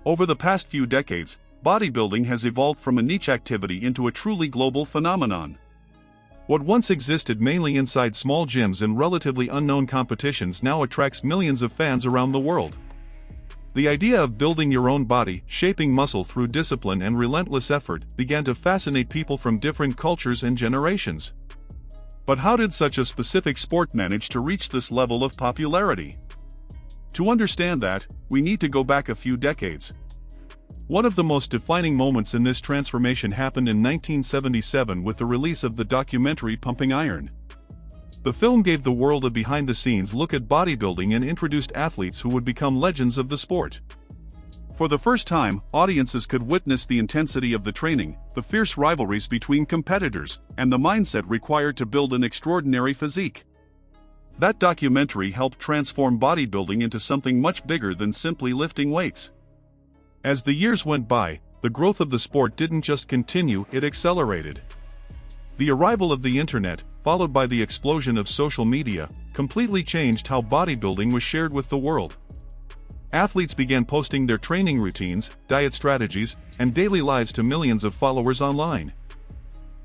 Over the past few decades, bodybuilding has evolved from a niche activity into a truly global phenomenon. What once existed mainly inside small gyms and relatively unknown competitions now attracts millions of fans around the world. The idea of building your own body, shaping muscle through discipline and relentless effort, began to fascinate people from different cultures and generations. But how did such a specific sport manage to reach this level of popularity? To understand that, we need to go back a few decades. One of the most defining moments in this transformation happened in 1977 with the release of the documentary Pumping Iron. The film gave the world a behind-the-scenes look at bodybuilding and introduced athletes who would become legends of the sport. For the first time, audiences could witness the intensity of the training, the fierce rivalries between competitors, and the mindset required to build an extraordinary physique. That documentary helped transform bodybuilding into something much bigger than simply lifting weights. As the years went by, the growth of the sport didn't just continue, it accelerated. The arrival of the internet, followed by the explosion of social media, completely changed how bodybuilding was shared with the world. Athletes began posting their training routines, diet strategies, and daily lives to millions of followers online.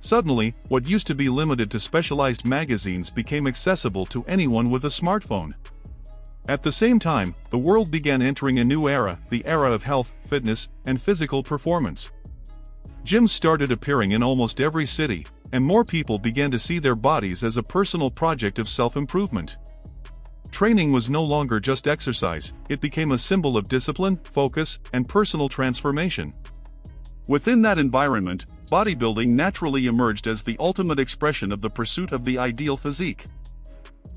Suddenly, what used to be limited to specialized magazines became accessible to anyone with a smartphone. At the same time, the world began entering a new era, the era of health, fitness, and physical performance. Gyms started appearing in almost every city, and more people began to see their bodies as a personal project of self-improvement. Training was no longer just exercise, it became a symbol of discipline, focus, and personal transformation. Within that environment, bodybuilding naturally emerged as the ultimate expression of the pursuit of the ideal physique.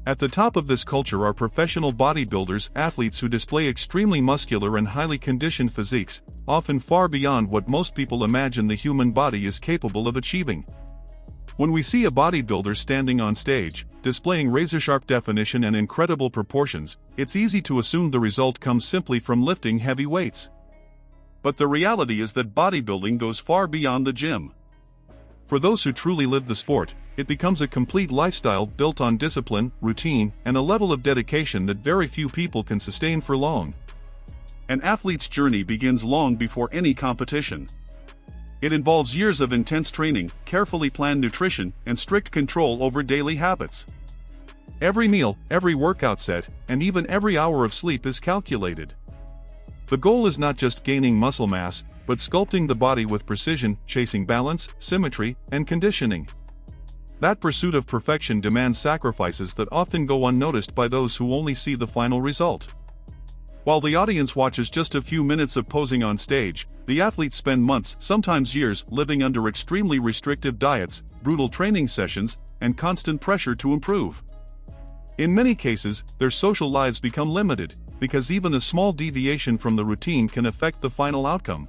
At the top of this culture are professional bodybuilders, athletes who display extremely muscular and highly conditioned physiques, often far beyond what most people imagine the human body is capable of achieving. When we see a bodybuilder standing on stage, displaying razor-sharp definition and incredible proportions, it's easy to assume the result comes simply from lifting heavy weights. But the reality is that bodybuilding goes far beyond the gym. For those who truly live the sport, it becomes a complete lifestyle built on discipline, routine, and a level of dedication that very few people can sustain for long. An athlete's journey begins long before any competition. It involves years of intense training, carefully planned nutrition, and strict control over daily habits. Every meal, every workout set, and even every hour of sleep is calculated. The goal is not just gaining muscle mass, but sculpting the body with precision, chasing balance, symmetry, and conditioning. That pursuit of perfection demands sacrifices that often go unnoticed by those who only see the final result. While the audience watches just a few minutes of posing on stage, the athletes spend months, sometimes years, living under extremely restrictive diets, brutal training sessions, and constant pressure to improve. In many cases, their social lives become limited, because even a small deviation from the routine can affect the final outcome.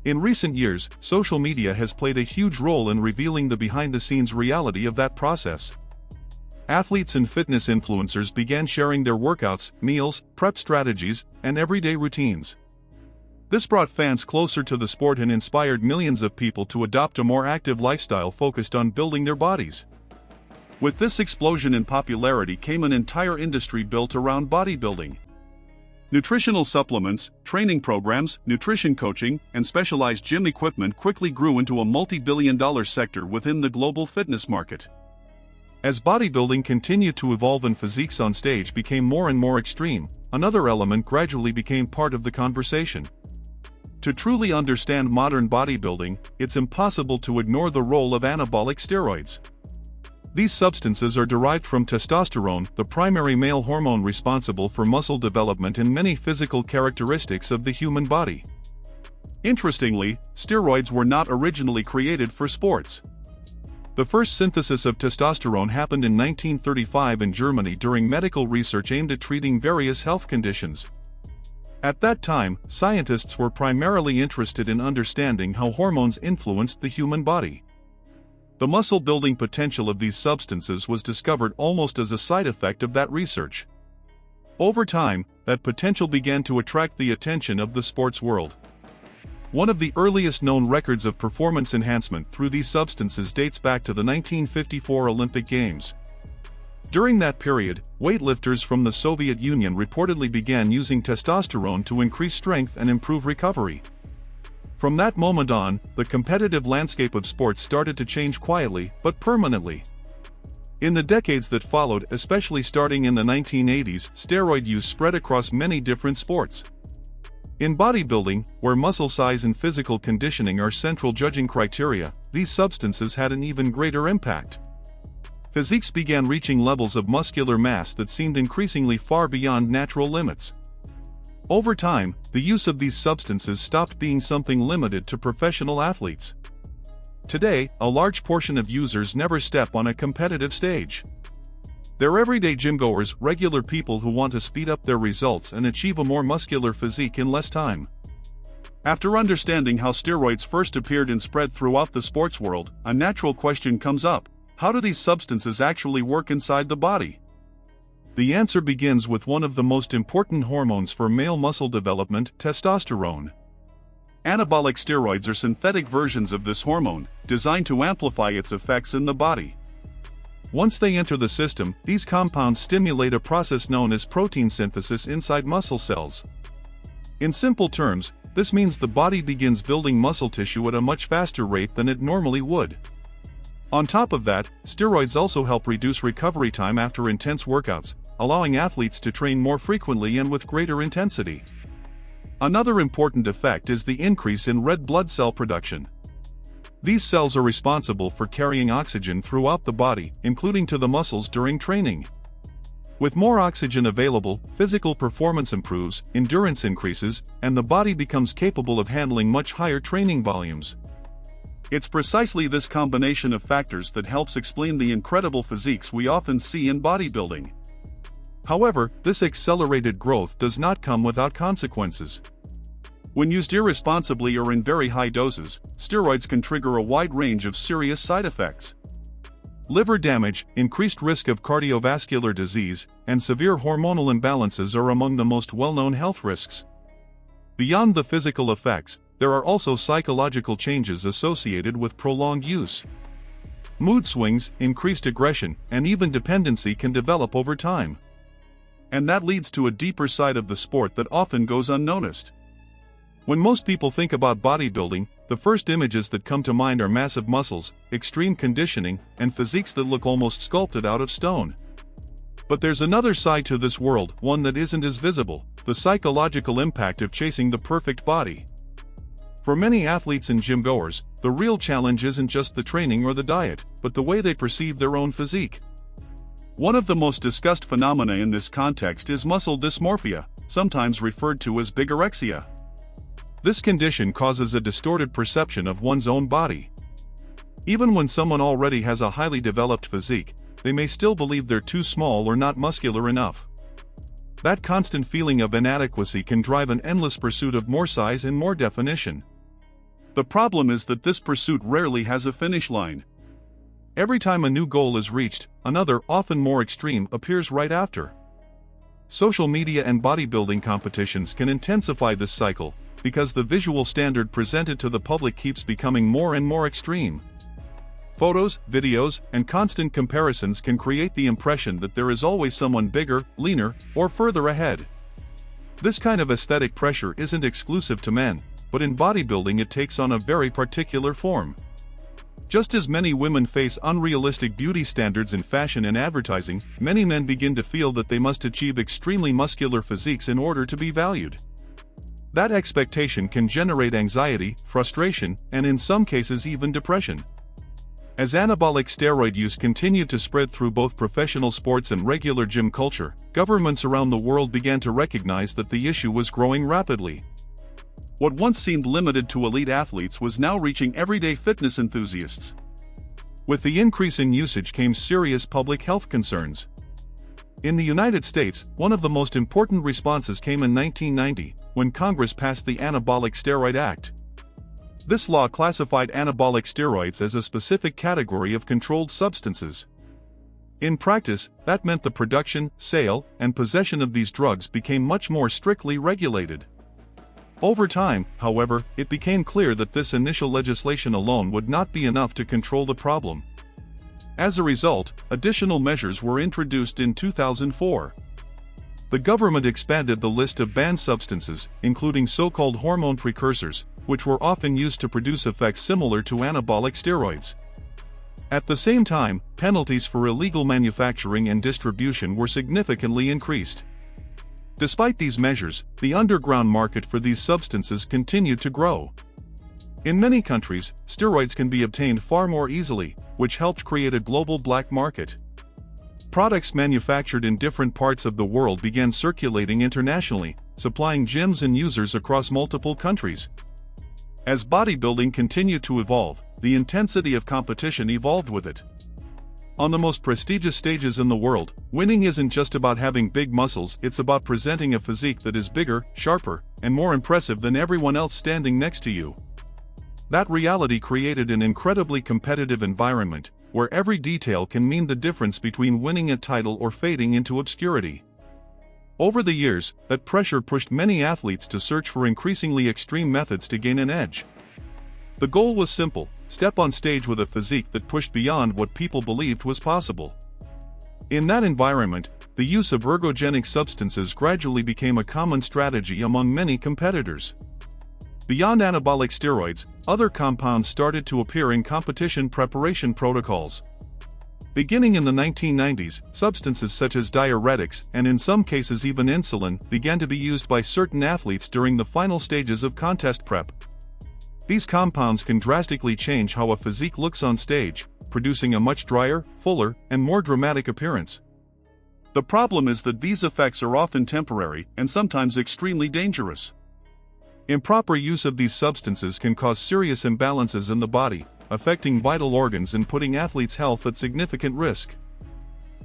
In recent years, social media has played a huge role in revealing the behind-the-scenes reality of that process. Athletes and fitness influencers began sharing their workouts, meals, prep strategies, and everyday routines. This brought fans closer to the sport and inspired millions of people to adopt a more active lifestyle focused on building their bodies. With this explosion in popularity came an entire industry built around bodybuilding. Nutritional supplements, training programs, nutrition coaching, and specialized gym equipment quickly grew into a multi-billion-dollar sector within the global fitness market. As bodybuilding continued to evolve and physiques on stage became more and more extreme, another element gradually became part of the conversation. To truly understand modern bodybuilding, it's impossible to ignore the role of anabolic steroids. These substances are derived from testosterone, the primary male hormone responsible for muscle development and many physical characteristics of the human body. Interestingly, steroids were not originally created for sports. The first synthesis of testosterone happened in 1935 in Germany during medical research aimed at treating various health conditions. At that time, scientists were primarily interested in understanding how hormones influenced the human body. The muscle-building potential of these substances was discovered almost as a side effect of that research. Over time, that potential began to attract the attention of the sports world. One of the earliest known records of performance enhancement through these substances dates back to the 1954 Olympic Games. During that period, weightlifters from the Soviet Union reportedly began using testosterone to increase strength and improve recovery. From that moment on, the competitive landscape of sports started to change quietly, but permanently. In the decades that followed, especially starting in the 1980s, steroid use spread across many different sports. In bodybuilding, where muscle size and physical conditioning are central judging criteria, these substances had an even greater impact. Physiques began reaching levels of muscular mass that seemed increasingly far beyond natural limits. Over time, the use of these substances stopped being something limited to professional athletes. Today, a large portion of users never step on a competitive stage. They're everyday gymgoers, regular people who want to speed up their results and achieve a more muscular physique in less time. After understanding how steroids first appeared and spread throughout the sports world, a natural question comes up. How do these substances actually work inside the body? The answer begins with one of the most important hormones for male muscle development, testosterone. Anabolic steroids are synthetic versions of this hormone, designed to amplify its effects in the body. Once they enter the system, these compounds stimulate a process known as protein synthesis inside muscle cells. In simple terms, this means the body begins building muscle tissue at a much faster rate than it normally would. On top of that, steroids also help reduce recovery time after intense workouts, allowing athletes to train more frequently and with greater intensity. Another important effect is the increase in red blood cell production. These cells are responsible for carrying oxygen throughout the body, including to the muscles during training. With more oxygen available, physical performance improves, endurance increases, and the body becomes capable of handling much higher training volumes. It's precisely this combination of factors that helps explain the incredible physiques we often see in bodybuilding. However, this accelerated growth does not come without consequences. When used irresponsibly or in very high doses, steroids can trigger a wide range of serious side effects. Liver damage, increased risk of cardiovascular disease, and severe hormonal imbalances are among the most well-known health risks. Beyond the physical effects, there are also psychological changes associated with prolonged use. Mood swings, increased aggression, and even dependency can develop over time. And that leads to a deeper side of the sport that often goes unnoticed. When most people think about bodybuilding, the first images that come to mind are massive muscles, extreme conditioning, and physiques that look almost sculpted out of stone. But there's another side to this world, one that isn't as visible: the psychological impact of chasing the perfect body. For many athletes and gymgoers, the real challenge isn't just the training or the diet, but the way they perceive their own physique. One of the most discussed phenomena in this context is muscle dysmorphia, sometimes referred to as bigorexia. This condition causes a distorted perception of one's own body. Even when someone already has a highly developed physique, they may still believe they're too small or not muscular enough. That constant feeling of inadequacy can drive an endless pursuit of more size and more definition. The problem is that this pursuit rarely has a finish line. Every time a new goal is reached, another, often more extreme, appears right after. Social media and bodybuilding competitions can intensify this cycle, because the visual standard presented to the public keeps becoming more and more extreme. Photos, videos, and constant comparisons can create the impression that there is always someone bigger, leaner, or further ahead. This kind of aesthetic pressure isn't exclusive to men, but in bodybuilding it takes on a very particular form. Just as many women face unrealistic beauty standards in fashion and advertising, many men begin to feel that they must achieve extremely muscular physiques in order to be valued. That expectation can generate anxiety, frustration, and in some cases even depression. As anabolic steroid use continued to spread through both professional sports and regular gym culture, governments around the world began to recognize that the issue was growing rapidly. What once seemed limited to elite athletes was now reaching everyday fitness enthusiasts. With the increase in usage came serious public health concerns. In the United States, one of the most important responses came in 1990, when Congress passed the Anabolic Steroid Act. This law classified anabolic steroids as a specific category of controlled substances. In practice, that meant the production, sale, and possession of these drugs became much more strictly regulated. Over time, however, it became clear that this initial legislation alone would not be enough to control the problem. As a result, additional measures were introduced in 2004. The government expanded the list of banned substances, including so-called hormone precursors, which were often used to produce effects similar to anabolic steroids. At the same time, penalties for illegal manufacturing and distribution were significantly increased. Despite these measures, the underground market for these substances continued to grow. In many countries, steroids can be obtained far more easily, which helped create a global black market. Products manufactured in different parts of the world began circulating internationally, supplying gyms and users across multiple countries. As bodybuilding continued to evolve, the intensity of competition evolved with it. On the most prestigious stages in the world, winning isn't just about having big muscles, it's about presenting a physique that is bigger, sharper, and more impressive than everyone else standing next to you. That reality created an incredibly competitive environment, where every detail can mean the difference between winning a title or fading into obscurity. Over the years, that pressure pushed many athletes to search for increasingly extreme methods to gain an edge. The goal was simple: step on stage with a physique that pushed beyond what people believed was possible. In that environment, the use of ergogenic substances gradually became a common strategy among many competitors. Beyond anabolic steroids, other compounds started to appear in competition preparation protocols. Beginning in the 1990s, substances such as diuretics, and in some cases even insulin, began to be used by certain athletes during the final stages of contest prep. These compounds can drastically change how a physique looks on stage, producing a much drier, fuller, and more dramatic appearance. The problem is that these effects are often temporary and sometimes extremely dangerous. Improper use of these substances can cause serious imbalances in the body, affecting vital organs and putting athletes' health at significant risk.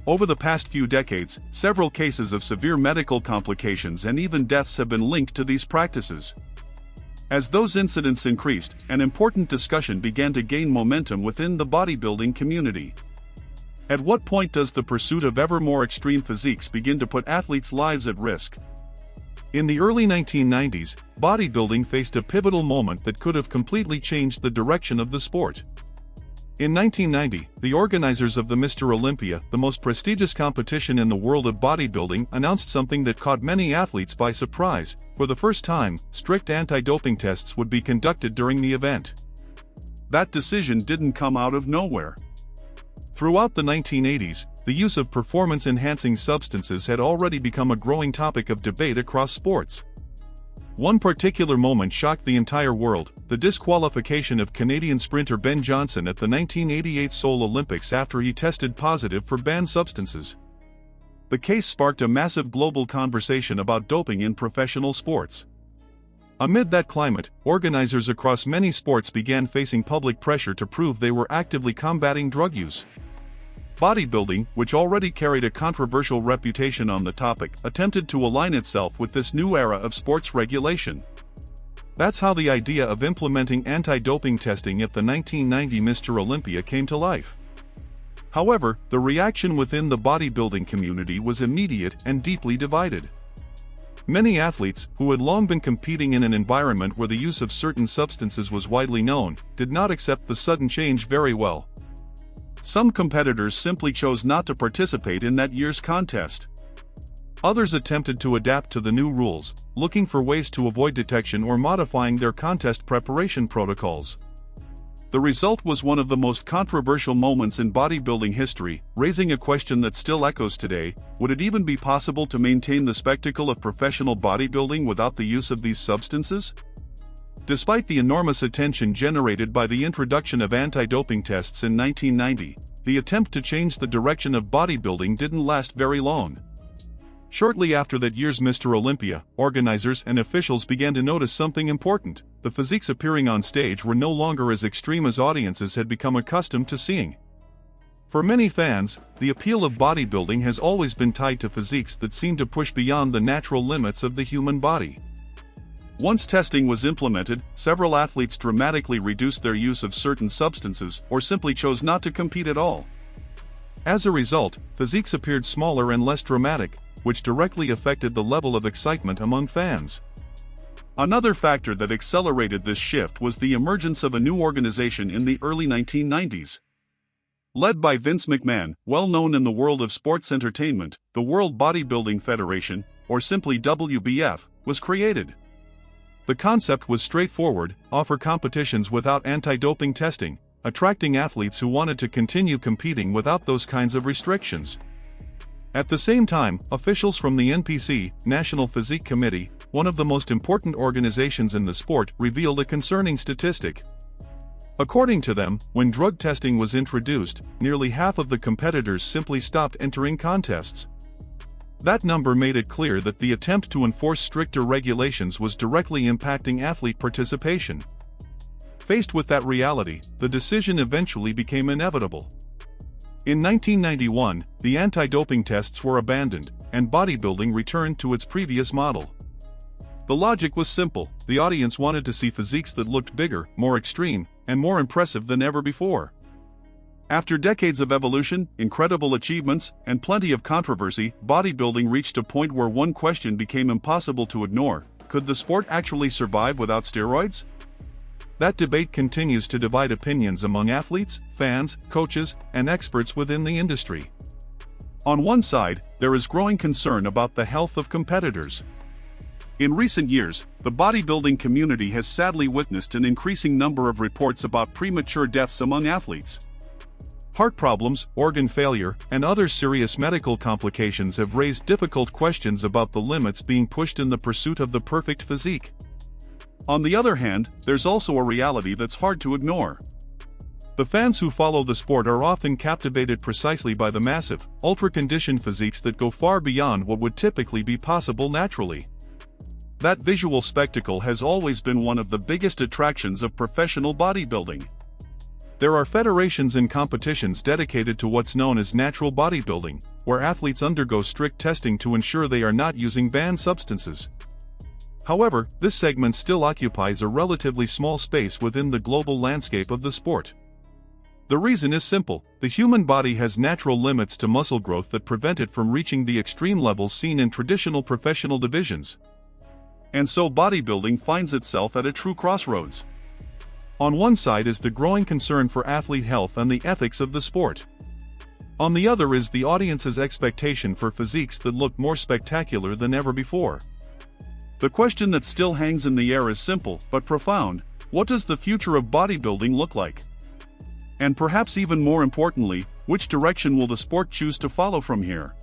Over the past few decades, several cases of severe medical complications and even deaths have been linked to these practices. As those incidents increased, an important discussion began to gain momentum within the bodybuilding community. At what point does the pursuit of ever more extreme physiques begin to put athletes' lives at risk? In the early 1990s, bodybuilding faced a pivotal moment that could have completely changed the direction of the sport. In 1990, the organizers of the Mr. Olympia, the most prestigious competition in the world of bodybuilding, announced something that caught many athletes by surprise. For the first time, strict anti-doping tests would be conducted during the event. That decision didn't come out of nowhere. Throughout the 1980s, the use of performance-enhancing substances had already become a growing topic of debate across sports. One particular moment shocked the entire world: the disqualification of Canadian sprinter Ben Johnson at the 1988 Seoul Olympics after he tested positive for banned substances. The case sparked a massive global conversation about doping in professional sports. Amid that climate, organizers across many sports began facing public pressure to prove they were actively combating drug use. Bodybuilding, which already carried a controversial reputation on the topic, attempted to align itself with this new era of sports regulation. That's how the idea of implementing anti-doping testing at the 1990 Mr. Olympia came to life. However, the reaction within the bodybuilding community was immediate and deeply divided. Many athletes, who had long been competing in an environment where the use of certain substances was widely known, did not accept the sudden change very well. Some competitors simply chose not to participate in that year's contest. Others attempted to adapt to the new rules, looking for ways to avoid detection or modifying their contest preparation protocols. The result was one of the most controversial moments in bodybuilding history, raising a question that still echoes today: would it even be possible to maintain the spectacle of professional bodybuilding without the use of these substances? Despite the enormous attention generated by the introduction of anti-doping tests in 1990, the attempt to change the direction of bodybuilding didn't last very long. Shortly after that year's Mr. Olympia, organizers and officials began to notice something important: the physiques appearing on stage were no longer as extreme as audiences had become accustomed to seeing. For many fans, the appeal of bodybuilding has always been tied to physiques that seem to push beyond the natural limits of the human body. Once testing was implemented, several athletes dramatically reduced their use of certain substances or simply chose not to compete at all. As a result, physiques appeared smaller and less dramatic, which directly affected the level of excitement among fans. Another factor that accelerated this shift was the emergence of a new organization in the early 1990s. Led by Vince McMahon, well known in the world of sports entertainment, the World Bodybuilding Federation, or simply WBF, was created. The concept was straightforward: offer competitions without anti-doping testing, attracting athletes who wanted to continue competing without those kinds of restrictions. At the same time, officials from the NPC, National Physique Committee, one of the most important organizations in the sport, revealed a concerning statistic. According to them, when drug testing was introduced, nearly half of the competitors simply stopped entering contests. That number made it clear that the attempt to enforce stricter regulations was directly impacting athlete participation. Faced with that reality, the decision eventually became inevitable. In 1991, the anti-doping tests were abandoned, and bodybuilding returned to its previous model. The logic was simple: the audience wanted to see physiques that looked bigger, more extreme, and more impressive than ever before. After decades of evolution, incredible achievements, and plenty of controversy, bodybuilding reached a point where one question became impossible to ignore: could the sport actually survive without steroids? That debate continues to divide opinions among athletes, fans, coaches, and experts within the industry. On one side, there is growing concern about the health of competitors. In recent years, the bodybuilding community has sadly witnessed an increasing number of reports about premature deaths among athletes. Heart problems, organ failure, and other serious medical complications have raised difficult questions about the limits being pushed in the pursuit of the perfect physique. On the other hand, there's also a reality that's hard to ignore. The fans who follow the sport are often captivated precisely by the massive, ultra-conditioned physiques that go far beyond what would typically be possible naturally. That visual spectacle has always been one of the biggest attractions of professional bodybuilding. There are federations and competitions dedicated to what's known as natural bodybuilding, where athletes undergo strict testing to ensure they are not using banned substances. However, this segment still occupies a relatively small space within the global landscape of the sport. The reason is simple: the human body has natural limits to muscle growth that prevent it from reaching the extreme levels seen in traditional professional divisions. And so bodybuilding finds itself at a true crossroads. On one side is the growing concern for athlete health and the ethics of the sport. On the other is the audience's expectation for physiques that look more spectacular than ever before. The question that still hangs in the air is simple but profound: what does the future of bodybuilding look like? And perhaps even more importantly, which direction will the sport choose to follow from here?